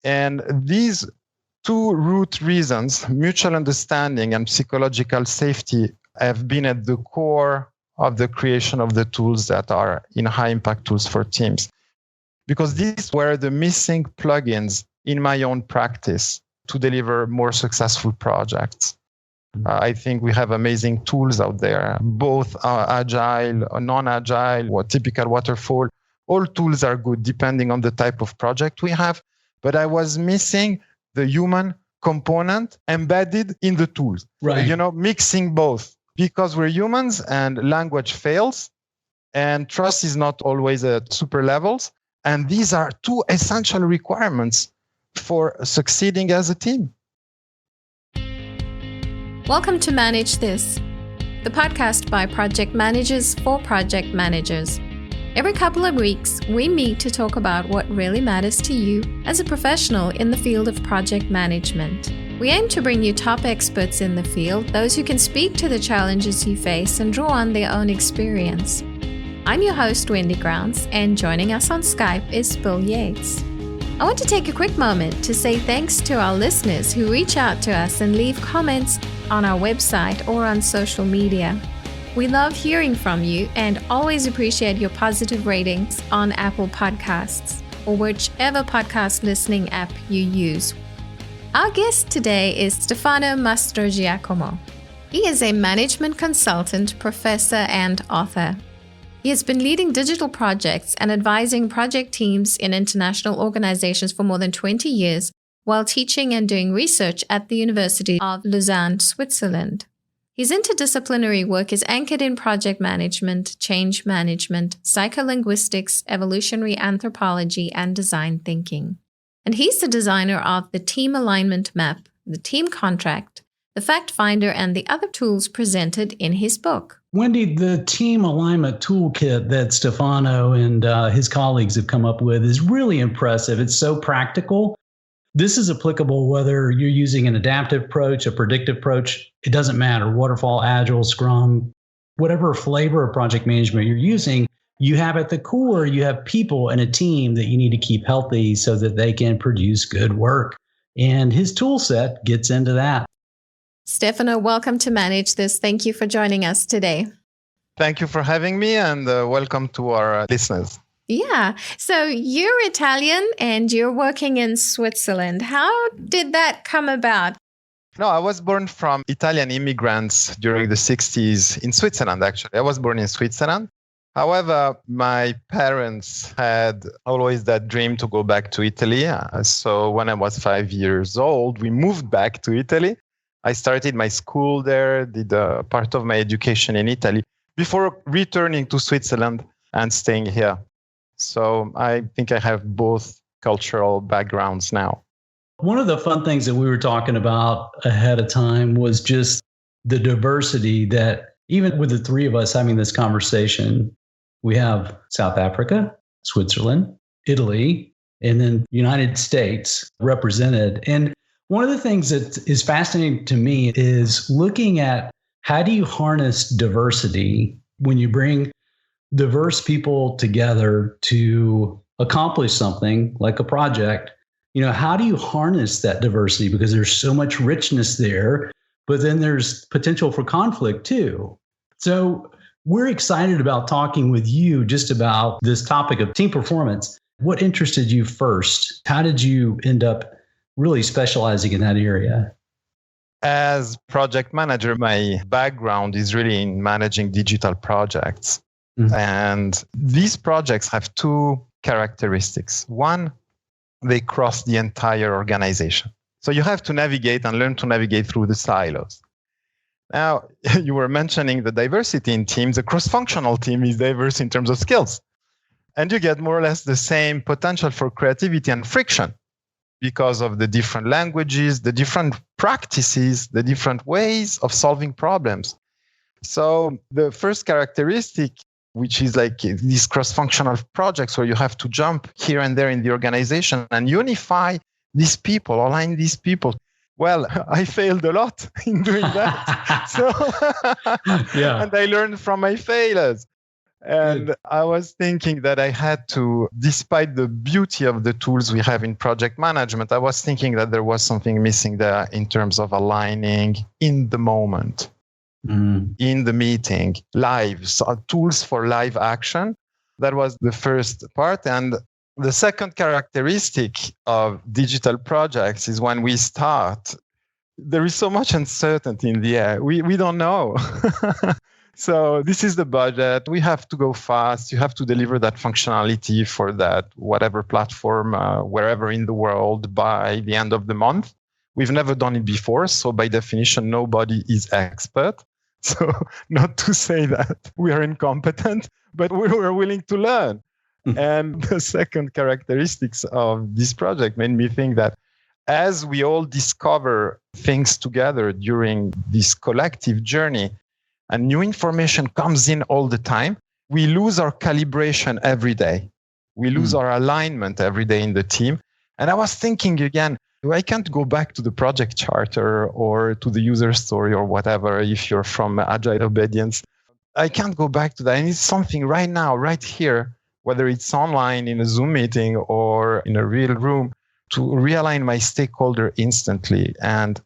And these two root reasons, mutual understanding and psychological safety, have been at the core of the creation of the tools that are in high impact tools for teams. Because these were the missing plugins in my own practice to deliver more successful projects. I think we have amazing tools out there, both agile, non-agile, or typical waterfall. All tools are good depending on the type of project we have. But I was missing the human component embedded in the tools. Right. Mixing both. Because we're humans and language fails and trust is not always at super levels. And these are two essential requirements for succeeding as a team. Welcome to Manage This, the podcast by project managers for project managers. Every couple of weeks, we meet to talk about what really matters to you as a professional in the field of project management. We aim to bring you top experts in the field, those who can speak to the challenges you face and draw on their own experience. I'm your host, Wendy Grounds, and joining us on Skype is Bill Yates. I want to take a quick moment to say thanks to our listeners who reach out to us and leave comments on our website or on social media. We love hearing from you and always appreciate your positive ratings on Apple Podcasts or whichever podcast listening app you use. Our guest today is Stefano Mastrogiacomo. He is a management consultant, professor, and author. He has been leading digital projects and advising project teams in international organizations for more than 20 years, while teaching and doing research at the University of Lausanne, Switzerland. His interdisciplinary work is anchored in project management, change management, psycholinguistics, evolutionary anthropology, and design thinking. And he's the designer of the Team Alignment Map, the Team Contract, the Fact Finder, and the other tools presented in his book. Wendy, the Team Alignment Toolkit that Stefano and his colleagues have come up with is really impressive. It's so practical. This is applicable whether you're using an adaptive approach, a predictive approach. It doesn't matter. Waterfall, Agile, Scrum, whatever flavor of project management you're using, you have at the core, you have people and a team that you need to keep healthy so that they can produce good work. And his tool set gets into that. Stefano, welcome to Manage This. Thank you for joining us today. Thank you for having me and welcome to our listeners. Yeah. So you're Italian and you're working in Switzerland. How did that come about? No, I was born from Italian immigrants during the 60s in Switzerland, actually. I was born in Switzerland. However, my parents had always that dream to go back to Italy. So when I was 5 years old, we moved back to Italy. I started my school there, did part of my education in Italy before returning to Switzerland and staying here. So I think I have both cultural backgrounds now. One of the fun things that we were talking about ahead of time was just the diversity that even with the three of us having this conversation, we have South Africa, Switzerland, Italy, and then United States represented. And one of the things that is fascinating to me is looking at how do you harness diversity when you bring diverse people together to accomplish something like a project. How do you harness that diversity? Because there's so much richness there, but then there's potential for conflict too. So we're excited about talking with you just about this topic of team performance. What interested you first? How did you end up really specializing in that area? As project manager, my background is really in managing digital projects. Mm-hmm. And these projects have two characteristics. One, they cross the entire organization. So you have to navigate and learn to navigate through the silos. Now, you were mentioning the diversity in teams. A cross-functional team is diverse in terms of skills. And you get more or less the same potential for creativity and friction because of the different languages, the different practices, the different ways of solving problems. So the first characteristic, which is like these cross-functional projects where you have to jump here and there in the organization and unify these people, align these people. Well, I failed a lot in doing that. Yeah. And I learned from my failures. And Good. I was thinking that I had to, despite the beauty of the tools we have in project management, I was thinking that there was something missing there in terms of aligning in the moment, in the meeting, live, so tools for live action. That was the first part. And the second characteristic of digital projects is when we start, there is so much uncertainty in the air. We don't know. So this is the budget. We have to go fast. You have to deliver that functionality for that whatever platform, wherever in the world by the end of the month. We've never done it before. So by definition, nobody is expert. So not to say that we are incompetent, but we were willing to learn. And the second characteristics of this project made me think that as we all discover things together during this collective journey, and new information comes in all the time, we lose our calibration every day. We lose our alignment every day in the team. And I was thinking again, I can't go back to the project charter or to the user story or whatever if you're from Agile Obedience. I can't go back to that. I need something right now, right here, whether it's online in a Zoom meeting or in a real room, to realign my stakeholder instantly. And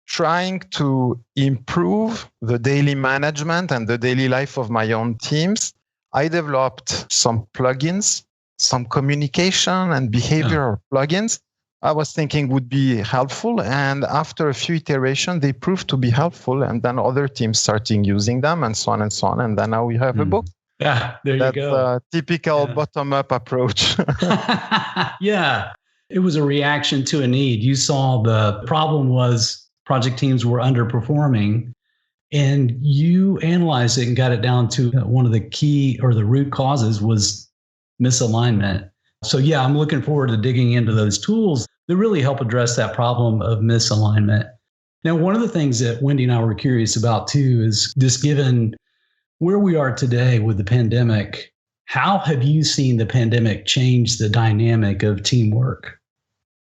trying to improve the daily management and the daily life of my own teams, I developed some plugins, some communication and behavioral plugins I was thinking would be helpful. And after a few iterations, they proved to be helpful. And then other teams starting using them and so on and so on. And then now we have a book. Yeah, there you go. That's a typical bottom-up approach. Yeah, it was a reaction to a need. You saw the problem was project teams were underperforming, and you analyzed it and got it down to one of the key or the root causes was misalignment. So yeah, I'm looking forward to digging into those tools that really help address that problem of misalignment. Now, one of the things that Wendy and I were curious about too is just given where we are today with the pandemic, how have you seen the pandemic change the dynamic of teamwork?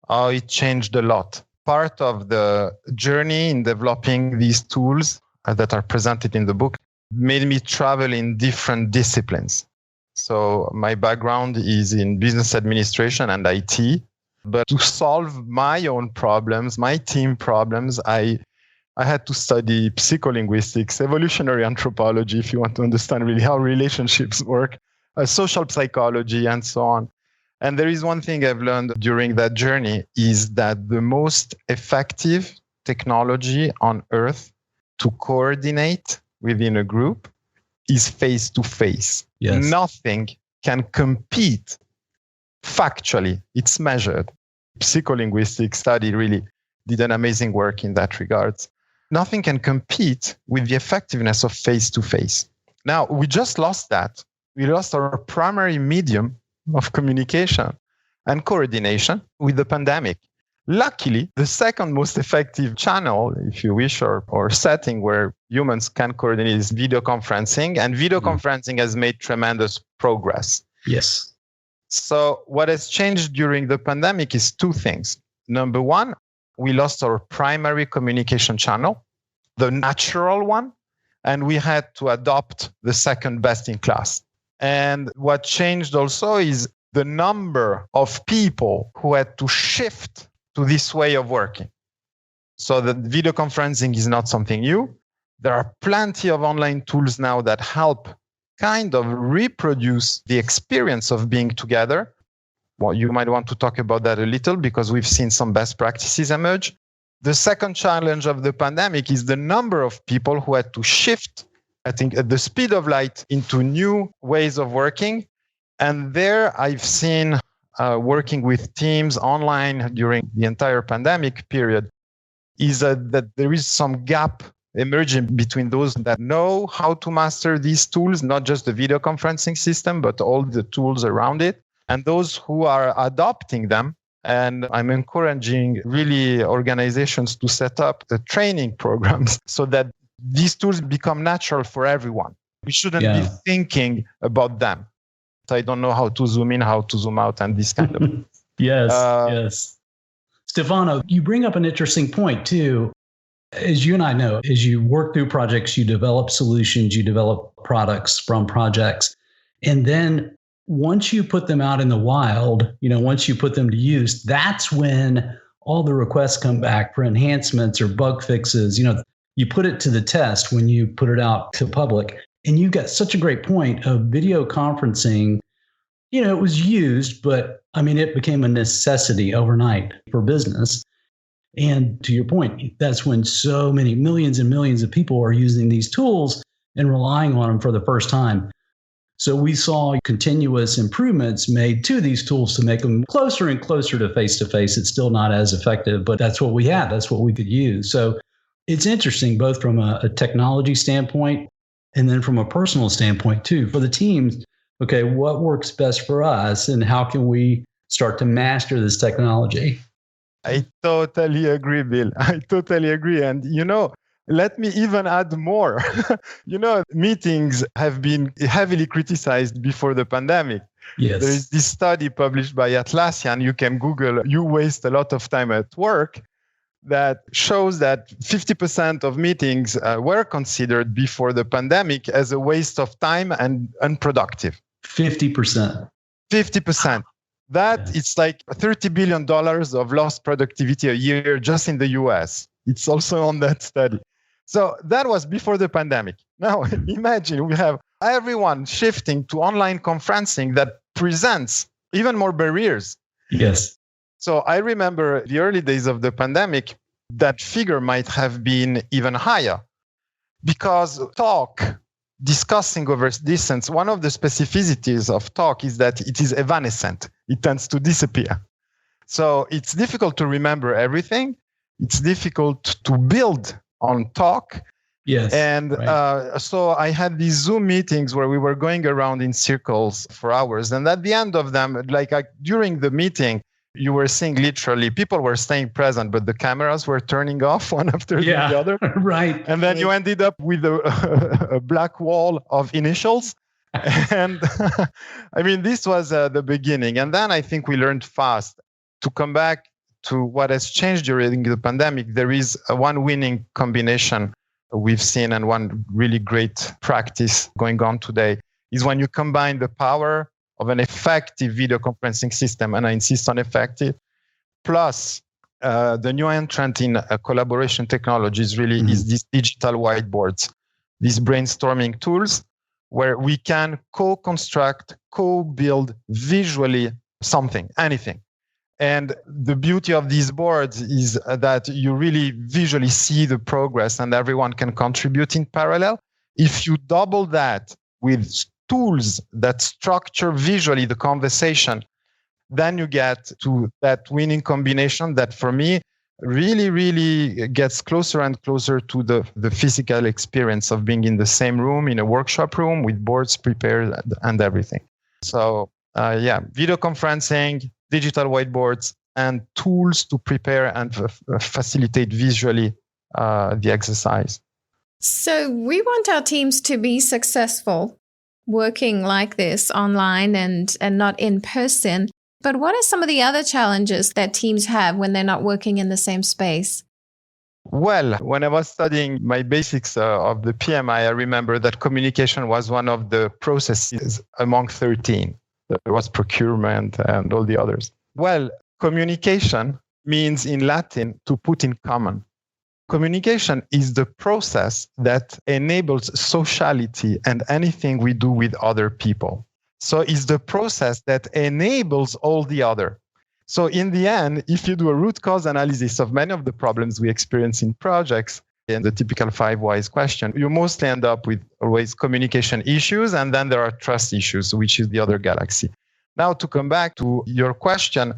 Oh, it changed a lot. Part of the journey in developing these tools that are presented in the book made me travel in different disciplines. So my background is in business administration and IT, but to solve my own problems, my team problems, I had to study psycholinguistics, evolutionary anthropology, if you want to understand really how relationships work, social psychology, and so on. And there is one thing I've learned during that journey is that the most effective technology on earth to coordinate within a group is face-to-face. Yes. Nothing can compete factually. It's measured. Psycholinguistic study really did an amazing work in that regard. Nothing can compete with the effectiveness of face-to-face. Now, we just lost that. We lost our primary medium of communication and coordination with the pandemic. Luckily, the second most effective channel, if you wish, or setting where humans can coordinate is video conferencing, and video conferencing has made tremendous progress. Yes. So what has changed during the pandemic is two things. Number one, we lost our primary communication channel, the natural one, and we had to adopt the second best in class. And what changed also is the number of people who had to shift to this way of working. So the video conferencing is not something new. There are plenty of online tools now that help kind of reproduce the experience of being together. Well, you might want to talk about that a little because we've seen some best practices emerge. The second challenge of the pandemic is the number of people who had to shift, I think, at the speed of light into new ways of working. And there I've seen working with teams online during the entire pandemic period is that there is some gap emerging between those that know how to master these tools, not just the video conferencing system, but all the tools around it, and those who are adopting them. And I'm encouraging really organizations to set up the training programs so that these tools become natural for everyone. We shouldn't be thinking about them. I don't know how to zoom in, how to zoom out, and this kind of. Yes. Stefano, you bring up an interesting point too. As you and I know, as you work through projects, you develop solutions, you develop products from projects. And then once you put them out in the wild, once you put them to use, that's when all the requests come back for enhancements or bug fixes. You put it to the test when you put it out to public. And you got such a great point of video conferencing. It was used, but it became a necessity overnight for business. And to your point, that's when so many millions and millions of people are using these tools and relying on them for the first time. So we saw continuous improvements made to these tools to make them closer and closer to face-to-face. It's still not as effective, but that's what we had. That's what we could use. So it's interesting, both from a technology standpoint and then from a personal standpoint too, for the teams. Okay, what works best for us and how can we start to master this technology? I totally agree, Bill. I totally agree. And, let me even add more. Meetings have been heavily criticized before the pandemic. Yes. There is this study published by Atlassian. You can Google, you waste a lot of time at work, that shows that 50% of meetings were considered before the pandemic as a waste of time and unproductive. 50%. 50%. It's like $30 billion of lost productivity a year just in the US. It's also on that study. So that was before the pandemic. Now, imagine we have everyone shifting to online conferencing that presents even more barriers. Yes. So I remember the early days of the pandemic, that figure might have been even higher because discussing over distance, one of the specificities of talk is that it is evanescent. It tends to disappear. So it's difficult to remember everything. It's difficult to build on talk. Yes. And right. So I had these Zoom meetings where we were going around in circles for hours. And at the end of them, during the meeting, you were seeing literally people were staying present, but the cameras were turning off one after the other. Right. And then you ended up with a black wall of initials. And this was the beginning. And then I think we learned fast to come back to what has changed during the pandemic. There is one winning combination we've seen, and one really great practice going on today is when you combine the power of an effective video conferencing system, and I insist on effective, plus the new entrant in collaboration technologies really is these digital whiteboards, these brainstorming tools where we can co-construct, co-build visually something, anything. And the beauty of these boards is that you really visually see the progress and everyone can contribute in parallel. If you double that with tools that structure visually the conversation, then you get to that winning combination that for me really, really gets closer and closer to the physical experience of being in the same room, in a workshop room with boards prepared and everything. So video conferencing, digital whiteboards, and tools to prepare and facilitate visually the exercise. So we want our teams to be successful working like this online and not in person. But what are some of the other challenges that teams have when they're not working in the same space? Well, when I was studying my basics of the PMI, I remember that communication was one of the processes among 13. There was procurement and all the others. Well, communication means in Latin to put in common. Communication is the process that enables sociality and anything we do with other people. So it's the process that enables all the other. So in the end, if you do a root cause analysis of many of the problems we experience in projects, in the typical 5 whys question, you mostly end up with always communication issues, and then there are trust issues, which is the other galaxy. Now, to come back to your question,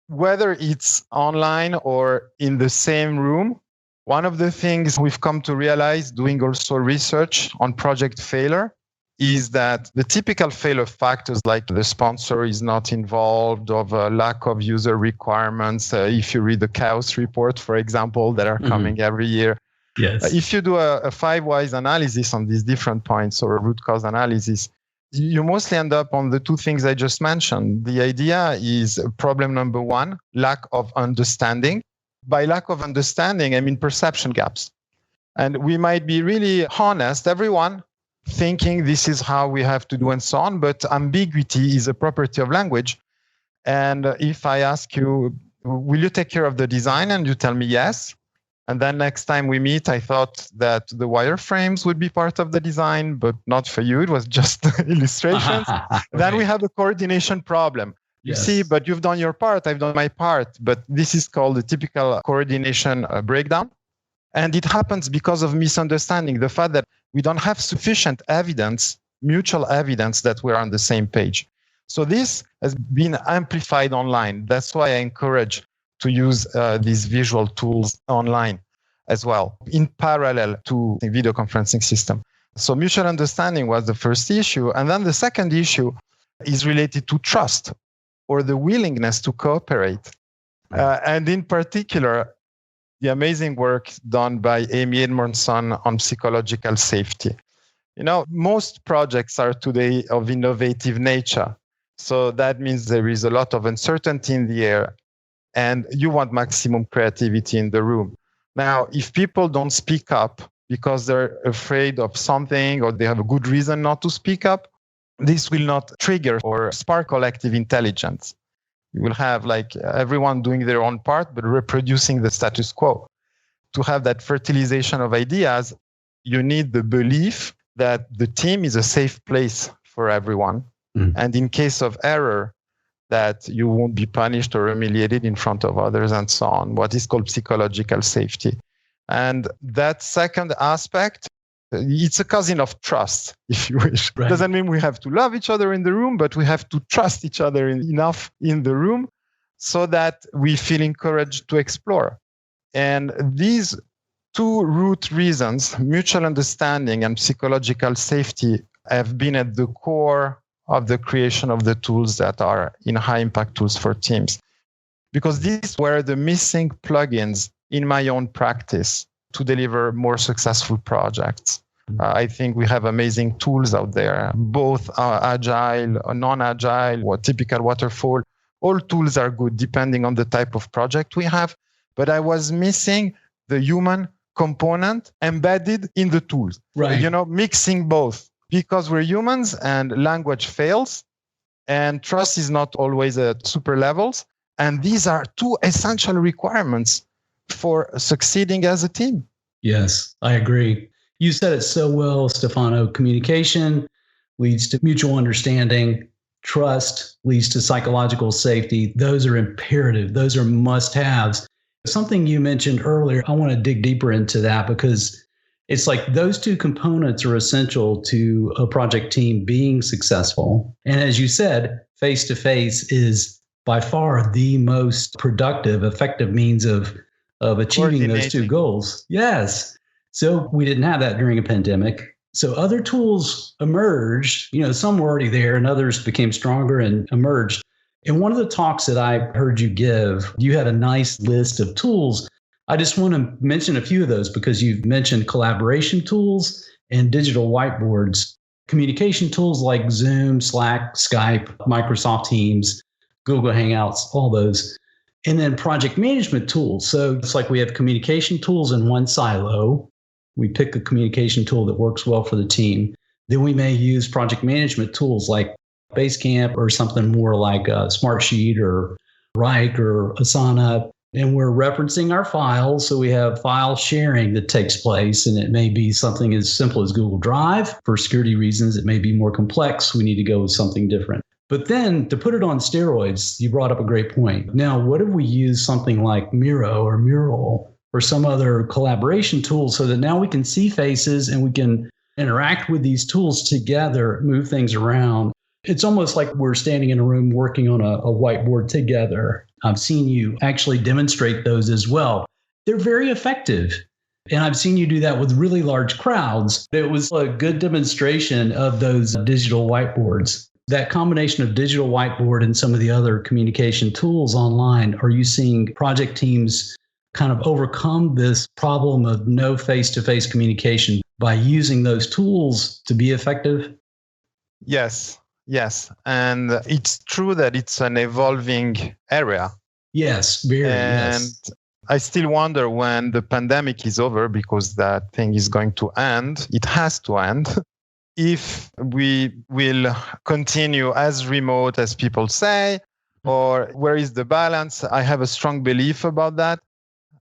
whether it's online or in the same room, one of the things we've come to realize doing also research on project failure is that the typical failure factors like the sponsor is not involved, of a lack of user requirements. If you read the chaos report, for example, that are coming every year. Yes. If you do a 5 whys analysis on these different points or a root cause analysis, you mostly end up on the 2 things I just mentioned. The idea is problem number 1, lack of understanding. By lack of understanding, I mean perception gaps. And we might be really honest, everyone thinking this is how we have to do and so on. But ambiguity is a property of language. And if I ask you, will you take care of the design? And you tell me yes. And then next time we meet, I thought that the wireframes would be part of the design, but not for you. It was just illustrations. Right. Then we have a coordination problem. You see, but you've done your part, I've done my part. But this is called a typical coordination breakdown. And it happens because of misunderstanding, the fact that we don't have sufficient evidence, mutual evidence that we're on the same page. So this has been amplified online. That's why I encourage to use these visual tools online as well, in parallel to the video conferencing system. So mutual understanding was the first issue. And then the second issue is related to trust or the willingness to cooperate. And in particular, the amazing work done by Amy Edmondson on psychological safety. Most projects are today of innovative nature. So that means there is a lot of uncertainty in the air, and you want maximum creativity in the room. Now, if people don't speak up because they're afraid of something or they have a good reason not to speak up, this will not trigger or spark collective intelligence. You will have everyone doing their own part, but reproducing the status quo. To have that fertilization of ideas, you need the belief that the team is a safe place for everyone. And in case of error, that you won't be punished or humiliated in front of others and so on, what is called psychological safety. And that second aspect, it's a cousin of trust, if you wish. Right. It doesn't mean we have to love each other in the room, but we have to trust each other enough in the room so that we feel encouraged to explore. And these two root reasons, mutual understanding and psychological safety, have been at the core of the creation of the tools that are in high impact tools for teams. Because these were the missing plugins in my own practice to deliver more successful projects. I think we have amazing tools out there, both agile, non-agile, or typical waterfall. All tools are good depending on the type of project we have. But I was missing the human component embedded in the tools. Right. Mixing both. Because we're humans and language fails and trust is not always at super levels. And these are two essential requirements for succeeding as a team. Yes, I agree. You said it so well, Stefano. Communication leads to mutual understanding. Trust leads to psychological safety. Those are imperative. Those are must-haves. Something you mentioned earlier, I want to dig deeper into that because it's like those two components are essential to a project team being successful. And as you said, face-to-face is by far the most productive, effective means of achieving those two goals. Yes. So we didn't have that during a pandemic. So other tools emerged, some were already there and others became stronger and emerged. In one of the talks that I heard you give, you had a nice list of tools. I just want to mention a few of those because you've mentioned collaboration tools and digital whiteboards, communication tools like Zoom, Slack, Skype, Microsoft Teams, Google Hangouts, all those, and then project management tools. So it's like we have communication tools in one silo. We pick a communication tool that works well for the team. Then we may use project management tools like Basecamp or something more like Smartsheet or Wrike or Asana. And we're referencing our files. So we have file sharing that takes place. And it may be something as simple as Google Drive. For security reasons, it may be more complex. We need to go with something different. But then to put it on steroids, you brought up a great point. Now, what if we use something like Miro or Mural or some other collaboration tool so that now we can see faces and we can interact with these tools together, move things around? It's almost like we're standing in a room working on a whiteboard together. I've seen you actually demonstrate those as well. They're very effective. And I've seen you do that with really large crowds. It was a good demonstration of those digital whiteboards. That combination of digital whiteboard and some of the other communication tools online, are you seeing project teams kind of overcome this problem of no face-to-face communication by using those tools to be effective? Yes. And it's true that it's an evolving area. Yes, very. And yes. I still wonder when the pandemic is over, because that thing is going to end. It has to end. if we will continue as remote as people say, or where is the balance? I have a strong belief about that.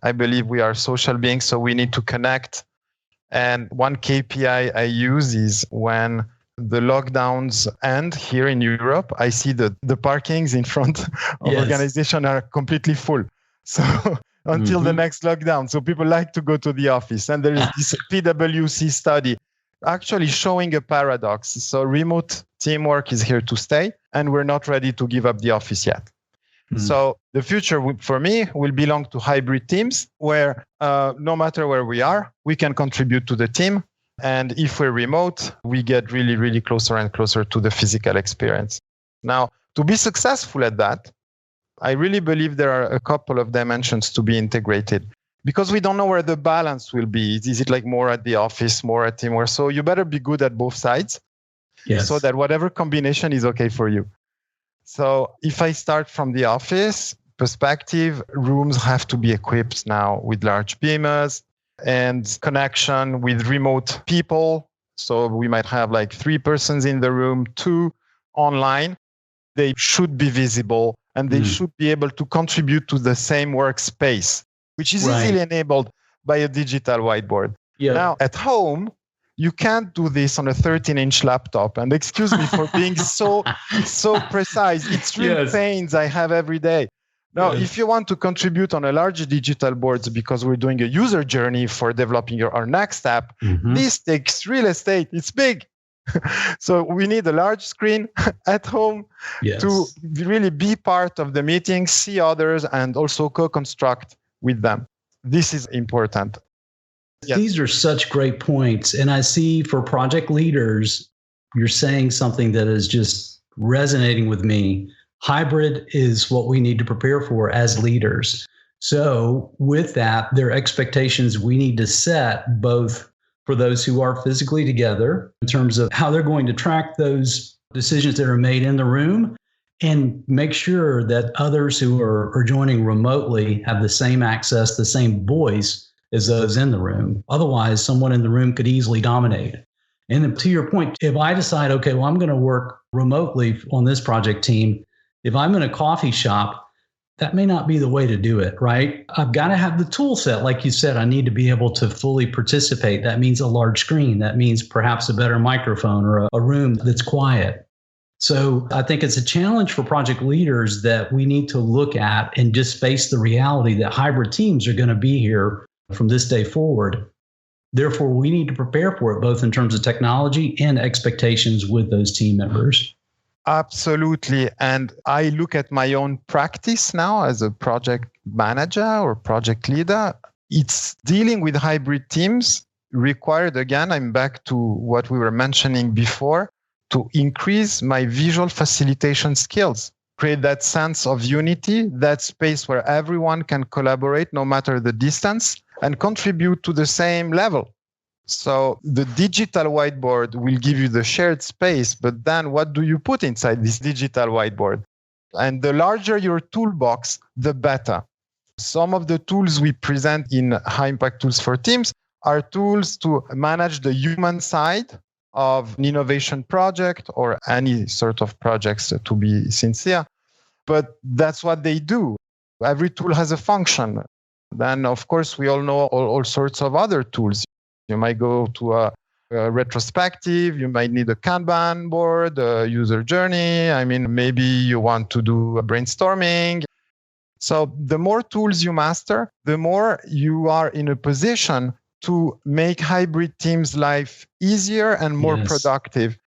I believe we are social beings, so we need to connect. And one KPI I use is when the lockdowns end here in Europe, I see the parkings in front of organization are completely full. So until the next lockdown. So people like to go to the office. And there is this PwC study actually showing a paradox. So remote teamwork is here to stay, and we're not ready to give up the office yet. So the future for me will belong to hybrid teams where no matter where we are, we can contribute to the team. And if we're remote, we get really, really closer and closer to the physical experience. Now, to be successful at that, I really believe there are a couple of dimensions to be integrated because we don't know where the balance will be. Is it like more at the office, more at teamwork? So you better be good at both sides so that whatever combination is okay for you. So if I start from the office perspective, rooms have to be equipped now with large beamers and connection with remote people. So we might have like 3 persons in the room, 2 online. They should be visible and they should be able to contribute to the same workspace, which is easily enabled by a digital whiteboard. Now at home, you can't do this on a 13-inch laptop. And excuse me for being so precise. It's real pains I have every day. Now, if you want to contribute on a large digital board because we're doing a user journey for developing our next app, this takes real estate. It's big. So we need a large screen at home to really be part of the meeting, see others, and also co-construct with them. This is important. These are such great points. And I see for project leaders, you're saying something that is just resonating with me. Hybrid is what we need to prepare for as leaders. So with that, there are expectations we need to set both for those who are physically together in terms of how they're going to track those decisions that are made in the room and make sure that others who are joining remotely have the same access, the same voice as those in the room. Otherwise, someone in the room could easily dominate. And to your point, if I decide, okay, well, I'm going to work remotely on this project team, if I'm in a coffee shop, that may not be the way to do it, right? I've got to have the tool set. Like you said, I need to be able to fully participate. That means a large screen. That means perhaps a better microphone or a room that's quiet. So I think it's a challenge for project leaders that we need to look at and just face the reality that hybrid teams are going to be here from this day forward. Therefore, we need to prepare for it, both in terms of technology and expectations with those team members. Absolutely. And I look at my own practice now as a project manager or project leader. It's dealing with hybrid teams required, again, I'm back to what we were mentioning before, to increase my visual facilitation skills, create that sense of unity, that space where everyone can collaborate no matter the distance and contribute to the same level. So the digital whiteboard will give you the shared space, but then what do you put inside this digital whiteboard? And the larger your toolbox, the better. Some of the tools we present in High Impact Tools for Teams are tools to manage the human side of an innovation project or any sort of projects, to be sincere. But that's what they do. Every tool has a function. Then, of course, we all know all sorts of other tools. You might go to a retrospective, you might need a Kanban board, a user journey. I mean, maybe you want to do a brainstorming. So the more tools you master, the more you are in a position to make hybrid teams' life easier and more productive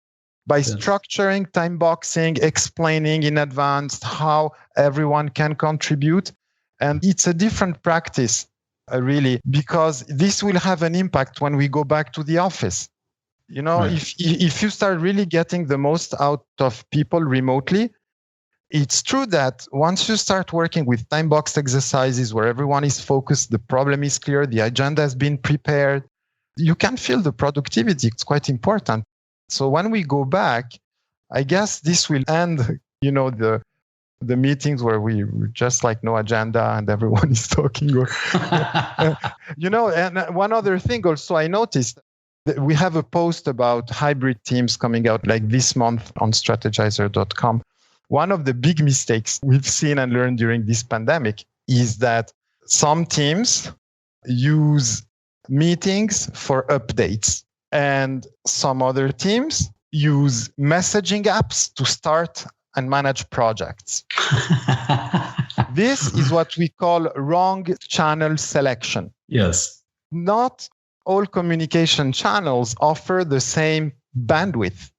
by structuring, time boxing, explaining in advance how everyone can contribute. And it's a different practice. Really, because this will have an impact when we go back to the office. You know, if you start really getting the most out of people remotely, it's true that once you start working with time-boxed exercises where everyone is focused, the problem is clear, the agenda has been prepared, you can feel the productivity. It's quite important. So when we go back, I guess this will end, you know, the meetings where we just like no agenda and everyone is talking. Or, you know, and one other thing also I noticed, We have a post about hybrid teams coming out like this month on strategizer.com. One of the big mistakes we've seen and learned during this pandemic is that some teams use meetings for updates, and some other teams use messaging apps to start and manage projects. This is what we call wrong channel selection. Yes. Not all communication channels offer the same bandwidth.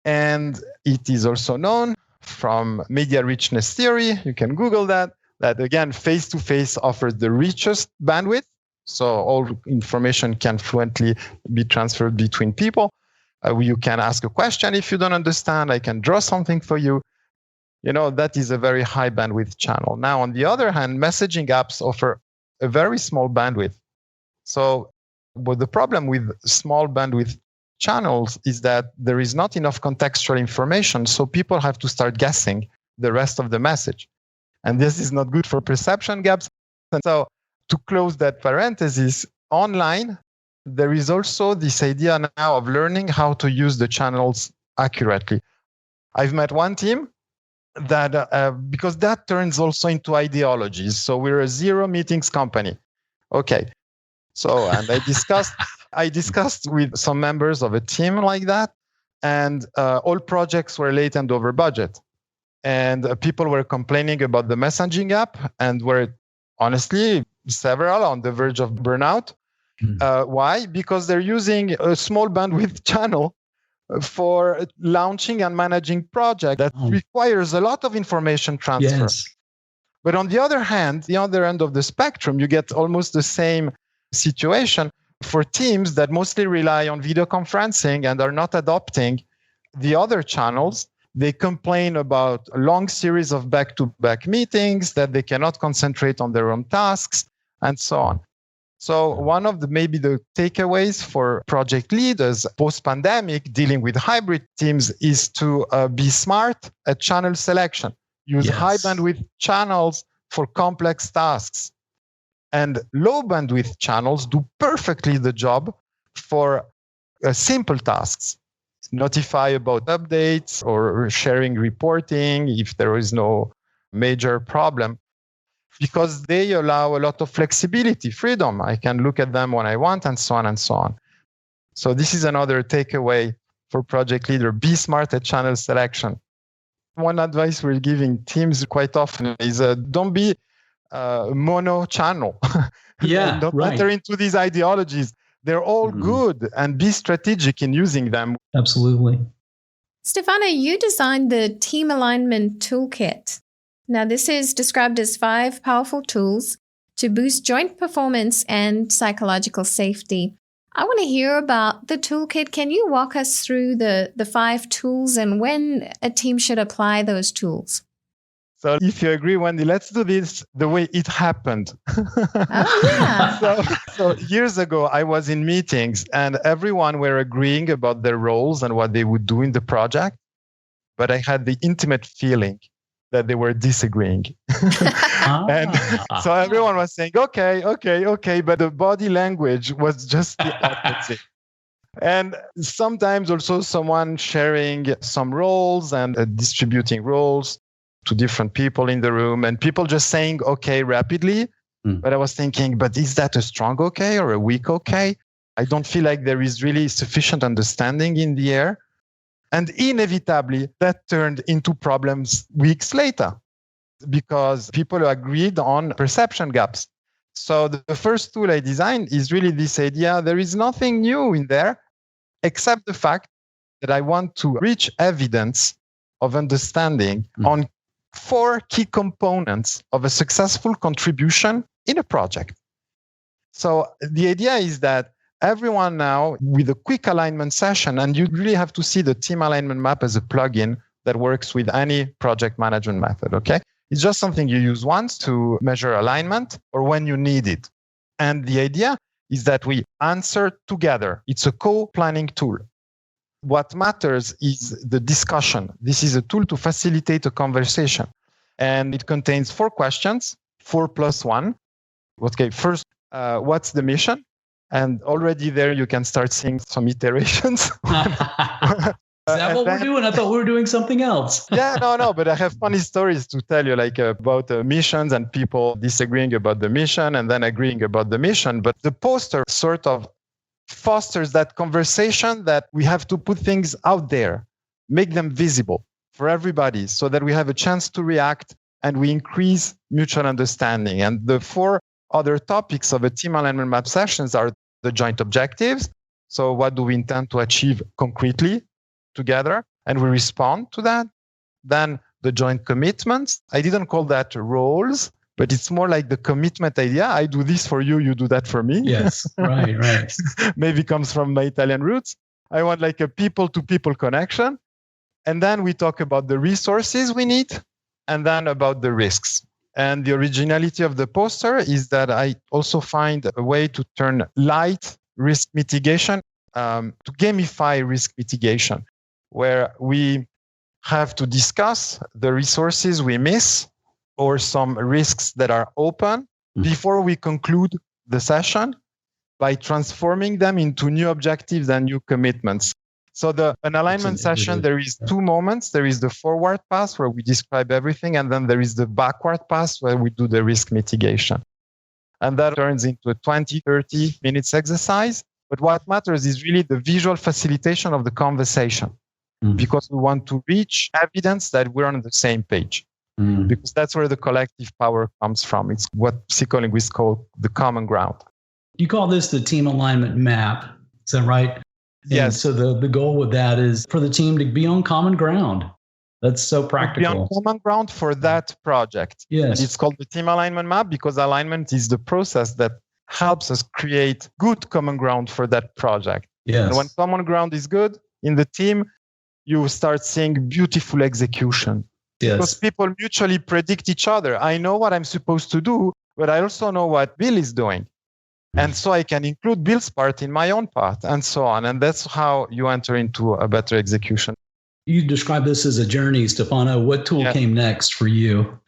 And it is also known from media richness theory, you can Google that again, face-to-face offers the richest bandwidth. So all information can fluently be transferred between people. You can ask a question if you don't understand. I can draw something for you. That is a very high bandwidth channel. Now, on the other hand, messaging apps offer a very small bandwidth. So but the problem with small bandwidth channels is that there is not enough contextual information. So people have to start guessing the rest of the message. And this is not good for perception gaps. And so to close that parenthesis, online, there is also this idea now of learning how to use the channels accurately. I've met one team that, because that turns also into ideologies. So we're a zero meetings company. Okay. So, and I discussed with some members of a team like that, and all projects were late and over budget. And people were complaining about the messaging app and were honestly several on the verge of burnout. Why? Because they're using a small bandwidth channel for launching and managing projects that requires a lot of information transfer. Yes. But on the other hand, the other end of the spectrum, you get almost the same situation for teams that mostly rely on video conferencing and are not adopting the other channels. They complain about a long series of back-to-back meetings, that they cannot concentrate on their own tasks, and so on. So one of maybe the takeaways for project leaders post-pandemic dealing with hybrid teams is to be smart at channel selection. Use high bandwidth channels for complex tasks. And low bandwidth channels do perfectly the job for simple tasks. Notify about updates or sharing reporting if there is no major problem, because they allow a lot of flexibility, freedom. I can look at them when I want, and so on and so on. So this is another takeaway for project leader. Be smart at channel selection. One advice we're giving teams quite often is don't be mono channel. Yeah, don't right. enter into these ideologies. They're all good, and be strategic in using them. Absolutely. Stefano, you designed the Team Alignment Toolkit. Now, this is described as 5 powerful tools to boost joint performance and psychological safety. I want to hear about the toolkit. Can you walk us through the 5 tools and when a team should apply those tools? So if you agree, Wendy, let's do this the way it happened. Oh, yeah. So years ago, I was in meetings and everyone were agreeing about their roles and what they would do in the project. But I had the intimate feeling that they were disagreeing. And so everyone was saying, okay. But the body language was just the opposite. And sometimes also someone sharing some roles and distributing roles to different people in the room, and people just saying okay rapidly. But I was thinking, but is that a strong okay or a weak okay? I don't feel like there is really sufficient understanding in the air. And inevitably, that turned into problems weeks later because people agreed on perception gaps. So the first tool I designed is really this idea. There is nothing new in there, except the fact that I want to reach evidence of understanding on 4 key components of a successful contribution in a project. So the idea is that everyone now with a quick alignment session, and you really have to see the team alignment map as a plugin that works with any project management method, okay? It's just something you use once to measure alignment or when you need it. And the idea is that we answer together. It's a co-planning tool. What matters is the discussion. This is a tool to facilitate a conversation. And it contains 4 questions, 4 plus 1. Okay, first, what's the mission? And already there, you can start seeing some iterations. Is that what we're doing? I thought we were doing something else. No. But I have funny stories to tell you, like about missions and people disagreeing about the mission and then agreeing about the mission. But the poster sort of fosters that conversation that we have to put things out there, make them visible for everybody so that we have a chance to react and we increase mutual understanding. And the 4 other topics of a team alignment map sessions are the joint objectives. So what do we intend to achieve concretely together? And we respond to that. Then the joint commitments. I didn't call that roles, but it's more like the commitment idea. I do this for you, you do that for me. Yes, right. Maybe comes from my Italian roots. I want like a people-to-people connection. And then we talk about the resources we need and then about the risks. And the originality of the poster is that I also find a way to turn light risk mitigation to gamify risk mitigation, where we have to discuss the resources we miss or some risks that are open before we conclude the session by transforming them into new objectives and new commitments. So an alignment session, there is 2 moments. There is the forward pass where we describe everything, and then there is the backward pass where we do the risk mitigation. And that turns into a 20, 30 minutes exercise. But what matters is really the visual facilitation of the conversation, because we want to reach evidence that we're on the same page. Because that's where the collective power comes from. It's what psycholinguists call the common ground. You call this the team alignment map. Is that right? Yes. And so the goal with that is for the team to be on common ground. That's so practical. Be on common ground for that project. Yes. And it's called the team alignment map because alignment is the process that helps us create good common ground for that project. Yes. And when common ground is good in the team, you start seeing beautiful execution. Yes. Because people mutually predict each other. I know what I'm supposed to do, but I also know what Bill is doing. And so I can include Bill's part in my own part and so on. And that's how you enter into a better execution. You describe this as a journey, Stefano. What tool came next for you?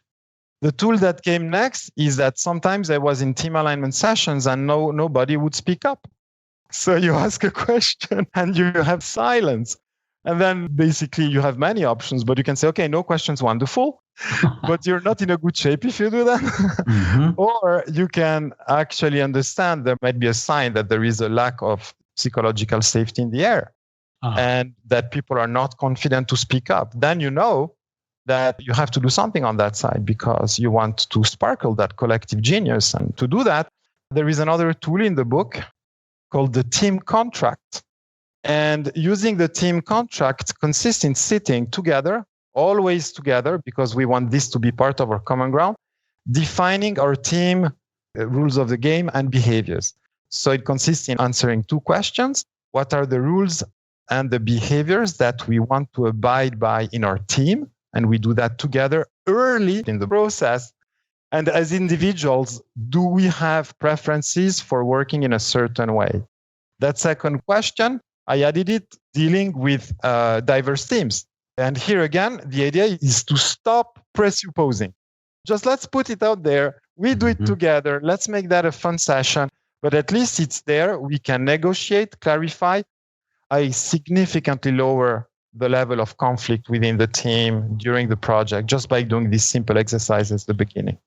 The tool that came next is that sometimes I was in team alignment sessions and nobody would speak up. So you ask a question and you have silence. And then basically you have many options, but you can say, okay, no questions, wonderful. But you're not in a good shape if you do that. Or you can actually understand there might be a sign that there is a lack of psychological safety in the air and that people are not confident to speak up. Then you know that you have to do something on that side because you want to sparkle that collective genius. And to do that, there is another tool in the book called the team contract. And using the team contract consists in sitting together, always together, because we want this to be part of our common ground, defining our team rules of the game and behaviors. So it consists in answering 2 questions. What are the rules and the behaviors that we want to abide by in our team? And we do that together early in the process. And as individuals, do we have preferences for working in a certain way? That second question, I added it dealing with diverse teams. And here again, the idea is to stop presupposing. Just let's put it out there. We do it together. Let's make that a fun session. But at least it's there. We can negotiate, clarify. I significantly lower the level of conflict within the team during the project just by doing this simple exercise at the beginning.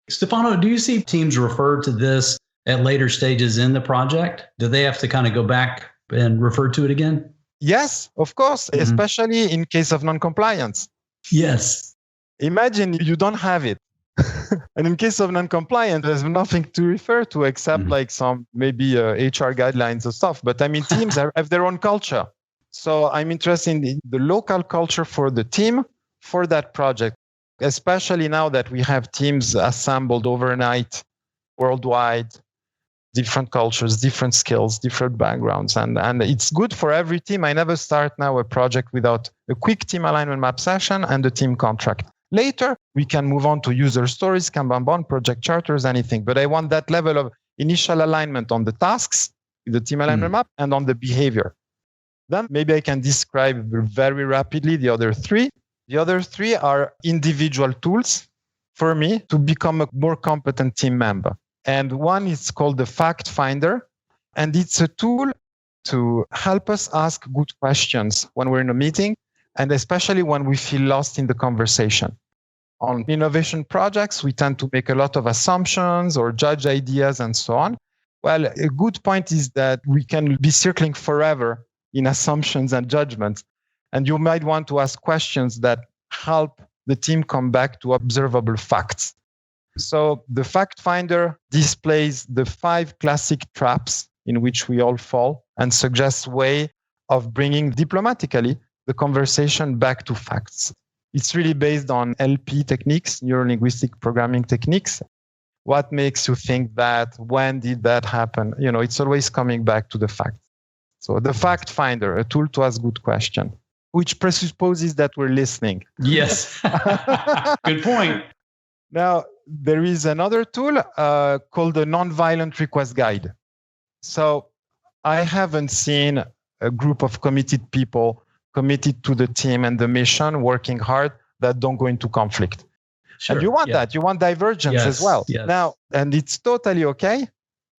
Stefano, do you see teams refer to this at later stages in the project? Do they have to kind of go back and refer to it again? Yes, of course, especially in case of non-compliance. Yes. Imagine you don't have it. And in case of non-compliance, there's nothing to refer to except like some maybe HR guidelines or stuff. But I mean, teams have their own culture. So I'm interested in the local culture for the team for that project, especially now that we have teams assembled overnight worldwide, different cultures, different skills, different backgrounds. And it's good for every team. I never start now a project without a quick team alignment map session and a team contract. Later, we can move on to user stories, Kanban, project charters, anything. But I want that level of initial alignment on the tasks, the team alignment map, and on the behavior. Then maybe I can describe very rapidly the other 3. The other 3 are individual tools for me to become a more competent team member. And one is called the fact finder. And it's a tool to help us ask good questions when we're in a meeting, and especially when we feel lost in the conversation. On innovation projects, we tend to make a lot of assumptions or judge ideas and so on. Well, a good point is that we can be circling forever in assumptions and judgments. And you might want to ask questions that help the team come back to observable facts. So the fact finder displays the 5 classic traps in which we all fall and suggests a way of bringing diplomatically the conversation back to facts. It's really based on LP techniques, neuro-linguistic programming techniques. What makes you think that? When did that happen? It's always coming back to the facts. So the fact finder, a tool to ask good questions, which presupposes that we're listening. Yes. Good point. Now, there is another tool called the Nonviolent Request Guide. So I haven't seen a group of committed people committed to the team and the mission, working hard, that don't go into conflict. Sure. And you want that. You want divergence as well. Yes. Now, and it's totally okay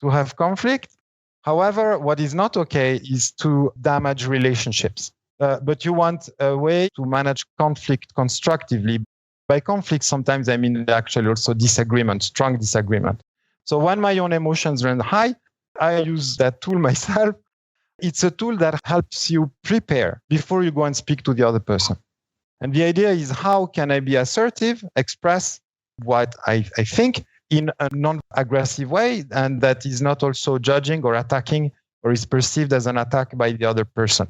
to have conflict. However, what is not okay is to damage relationships. But you want a way to manage conflict constructively. By conflict, sometimes I mean actually also disagreement, strong disagreement. So when my own emotions run high, I use that tool myself. It's a tool that helps you prepare before you go and speak to the other person. And the idea is, how can I be assertive, express what I think in a non-aggressive way, and that is not also judging or attacking or is perceived as an attack by the other person.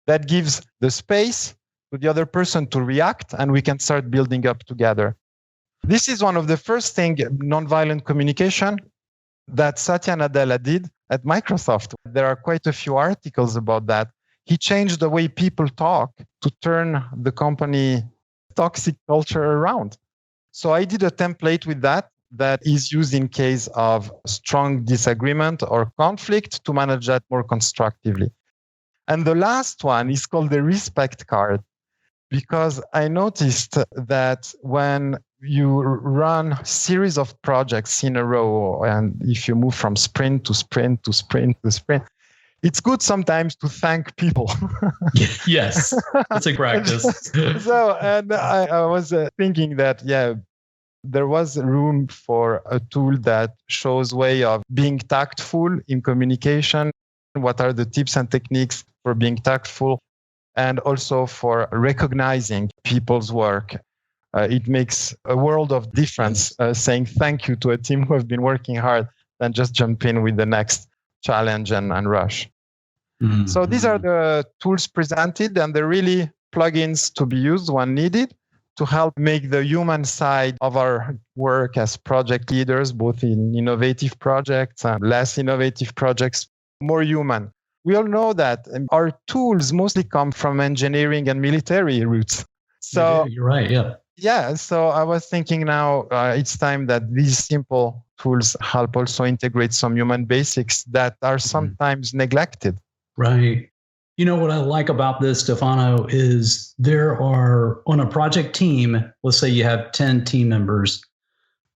That gives the space to the other person to react, and we can start building up together. This is one of the first things, nonviolent communication, that Satya Nadella did at Microsoft. There are quite a few articles about that. He changed the way people talk to turn the company toxic culture around. So I did a template with that is used in case of strong disagreement or conflict to manage that more constructively. And the last one is called the respect card, because I noticed that when you run a series of projects in a row, and if you move from sprint to sprint to sprint to sprint, it's good sometimes to thank people. Yes, it's a practice. So, and I was thinking that, there was room for a tool that shows way of being tactful in communication. What are the tips and techniques for being tactful, and also for recognizing people's work. It makes a world of difference saying thank you to a team who have been working hard than just jump in with the next challenge and rush. Mm-hmm. So these are the tools presented, and they're really plugins to be used when needed to help make the human side of our work as project leaders, both in innovative projects and less innovative projects, more human. We all know that our tools mostly come from engineering and military roots. So you're right, yeah. Yeah, so I was thinking now it's time that these simple tools help also integrate some human basics that are sometimes neglected. Right. You know what I like about this, Stefano, is there are, on a project team, let's say you have 10 team members,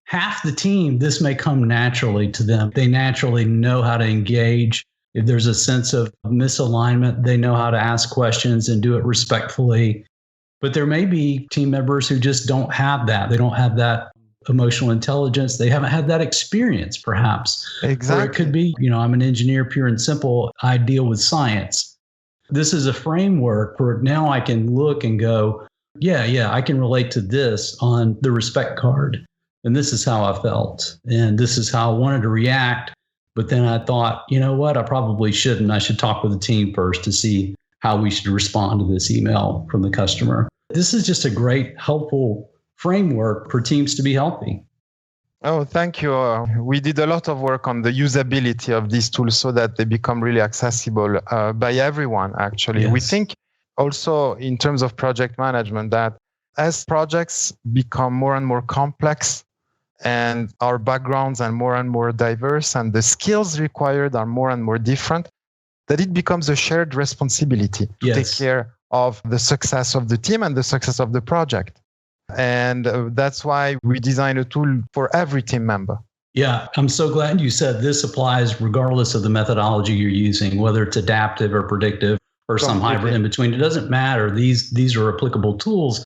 half the team, this may come naturally to them. They naturally know how to engage. If there's a sense of misalignment, they know how to ask questions and do it respectfully. But there may be team members who just don't have that. They don't have that emotional intelligence. They haven't had that experience, perhaps. Exactly. Or it could be, I'm an engineer, pure and simple. I deal with science. This is a framework where now I can look and go, I can relate to this on the respect card. And this is how I felt. And this is how I wanted to react. But then I thought, you know what? I probably shouldn't. I should talk with the team first to see how we should respond to this email from the customer. This is just a great, helpful framework for teams to be healthy. Oh, thank you. We did a lot of work on the usability of these tools so that they become really accessible by everyone, actually. Yes. We think also in terms of project management that as projects become more and more complex and our backgrounds are more and more diverse and the skills required are more and more different, that it becomes a shared responsibility to take care of the success of the team and the success of the project. And that's why we design a tool for every team member. Yeah, I'm so glad you said this applies regardless of the methodology you're using, whether it's adaptive or predictive or some hybrid in between. It doesn't matter. These are applicable tools.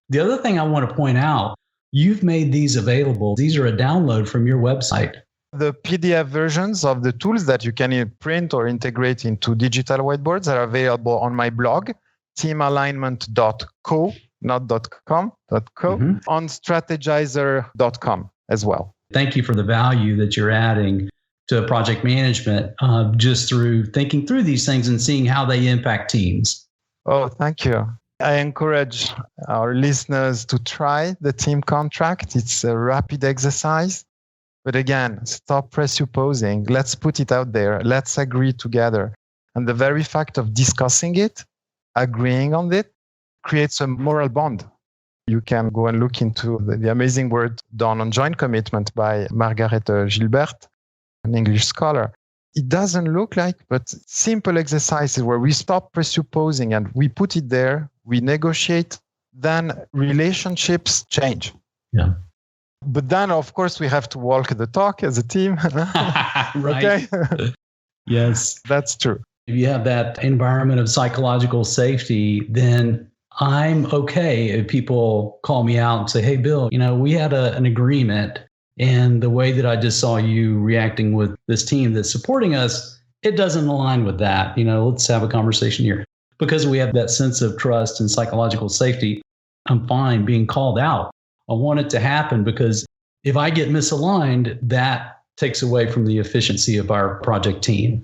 The other thing I want to point out, you've made these available. These are a download from your website. The PDF versions of the tools that you can print or integrate into digital whiteboards are available on my blog, teamalignment.co, not .com, .co, on strategizer.com as well. Thank you for the value that you're adding to project management just through thinking through these things and seeing how they impact teams. Oh, thank you. I encourage our listeners to try the team contract. It's a rapid exercise. But again, stop presupposing. Let's put it out there. Let's agree together. And the very fact of discussing it, agreeing on it, creates a moral bond. You can go and look into the amazing work done on joint commitment by Margaret Gilbert, an English scholar. It doesn't look like, but simple exercises where we stop presupposing and we put it there, we negotiate, then relationships change. Yeah. But then, of course, we have to walk the talk as a team. Right. Okay? Yes. That's true. If you have that environment of psychological safety, then I'm okay if people call me out and say, hey, Bill, we had an agreement, and the way that I just saw you reacting with this team that's supporting us, it doesn't align with that. Let's have a conversation here. Because we have that sense of trust and psychological safety, I'm fine being called out. I want it to happen because if I get misaligned, that takes away from the efficiency of our project team.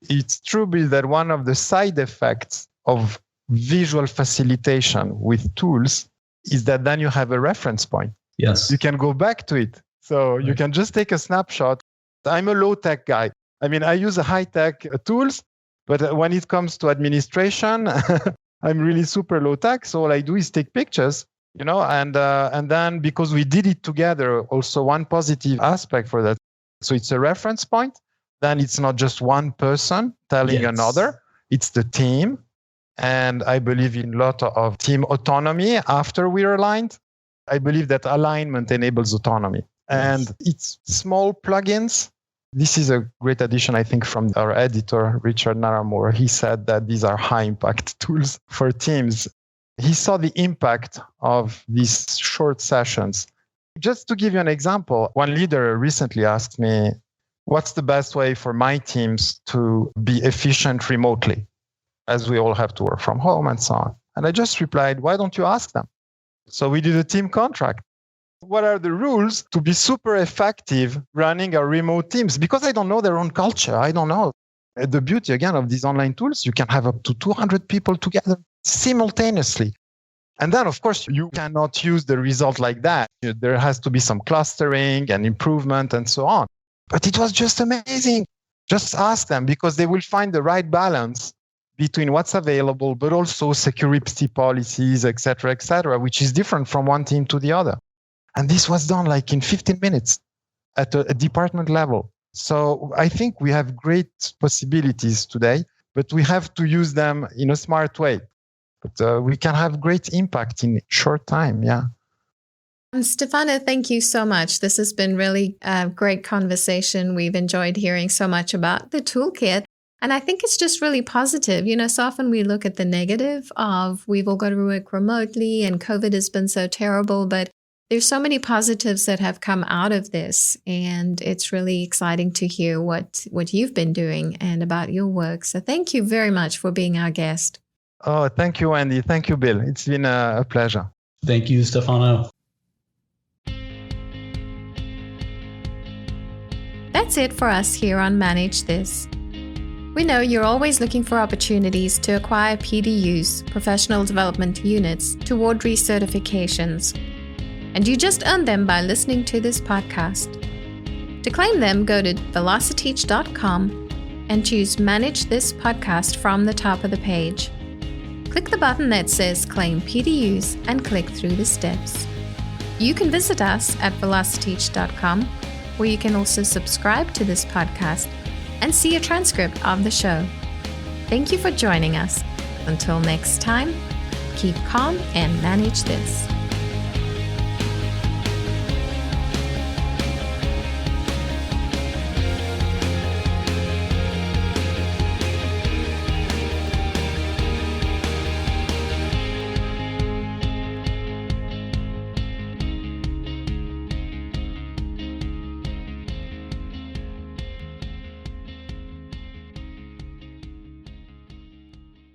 It's true, Bill, that one of the side effects of visual facilitation with tools is that then you have a reference point. Yes. You can go back to it. So you can just take a snapshot. I'm a low-tech guy. I use high-tech tools, but when it comes to administration, I'm really super low-tech. So all I do is take pictures. And then because we did it together, also one positive aspect for that. So it's a reference point. Then it's not just one person telling another, it's the team. And I believe in a lot of team autonomy after we're aligned. I believe that alignment enables autonomy. And it's small plugins. This is a great addition, I think, from our editor, Richard Naramore. He said that these are high impact tools for teams. He saw the impact of these short sessions. Just to give you an example, one leader recently asked me, what's the best way for my teams to be efficient remotely, as we all have to work from home and so on? And I just replied, why don't you ask them? So we did a team contract. What are the rules to be super effective running our remote teams? Because I don't know their own culture. I don't know. The beauty, again, of these online tools, you can have up to 200 people together simultaneously. And then, of course, you cannot use the result like that. There has to be some clustering and improvement and so on. But it was just amazing. Just ask them because they will find the right balance between what's available, but also security policies, et cetera, which is different from one team to the other. And this was done like in 15 minutes at a department level. So I think we have great possibilities today, but we have to use them in a smart way. But we can have great impact in short time, yeah. Stefano, thank you so much. This has been really a great conversation. We've enjoyed hearing so much about the toolkit. And I think it's just really positive. So often we look at the negative of we've all got to work remotely and COVID has been so terrible, but there's so many positives that have come out of this. And it's really exciting to hear what you've been doing and about your work. So thank you very much for being our guest. Oh, thank you, Wendy. Thank you, Bill. It's been a pleasure. Thank you, Stefano. That's it for us here on Manage This. We know you're always looking for opportunities to acquire PDUs, professional development units, toward recertifications. And you just earned them by listening to this podcast. To claim them, go to velociteach.com and choose Manage This Podcast from the top of the page. Click the button that says Claim PDUs and click through the steps. You can visit us at velociteach.com, where you can also subscribe to this podcast and see a transcript of the show. Thank you for joining us. Until next time, keep calm and manage this.